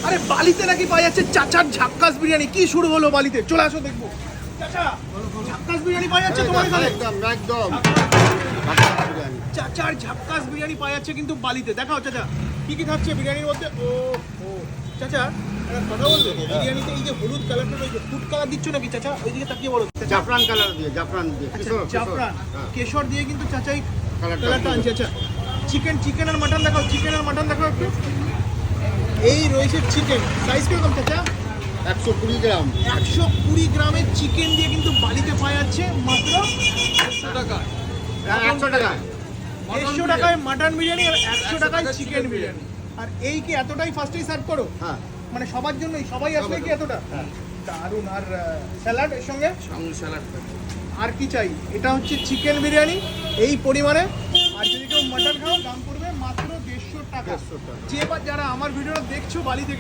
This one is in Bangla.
আরে বালিতে নাকি পাওয়া যাচ্ছে চাচার ঝাক্কাস বিরিয়ানি। কি শুরু হলো বালিতে? চলে আসো দেখবো। চাচা ঝাক্কাস বিরিয়ানি পাওয়া যাচ্ছে তোমার এখানে? একদম একদম চাচার ঝাক্কাস বিরিয়ানি পাওয়া যাচ্ছে কিন্তু বালিতে। দেখাও চাচা কি কি থাকছে বিরিয়ানির মধ্যে। ও ও চাচা একটা কথা বলবে, বিরিয়ানিতে এই যে হলুদ কালারটা রয়েছে, ফুড কালার দিচ্ছ নাকি চাচা? ওইদিকে তাকিয়ে বলো। জাফরান কালার দিয়ে, জাফরান দিয়ে, আচ্ছা, কেশর, জাফরান হ্যাঁ। কেশর দিয়ে কিন্তু চাচাই কালারটা কালারটা আনছে। আচ্ছা চিকেন আর মাটন দেখাও, চিকেন আর মাটন দেখাও একটু। এই রয়েছে চিকেন, সাইজ কিরকম চাচা? 120 গ্রাম। 120 গ্রামের চিকেন দিয়ে কিন্তু বালিতে পাওয়া যাচ্ছে মাত্র 100 টাকা। 100 টাকা। 150 টাকায় মাটন বিরিয়ানি আর 100 টাকায় চিকেন বিরিয়ানি। আর এই কি এতটাই ফার্স্টেই সার্ভ করো? হ্যাঁ। মানে সবার জন্যই, সবাই আসলে কি এতটা? হ্যাঁ। দারুন। আর স্যালাড এর সঙ্গে? স্যালাড। আর কি চাই? এটা হচ্ছে চিকেন বিরিয়ানি এই পরিমাণে। আর যদি কেউ মাটন খাও দাম পড়বে মাত্র 150 টাকা। 150 টাকা। যে বা যারা আমার ভিডিওটা দেখছো বালি থেকে,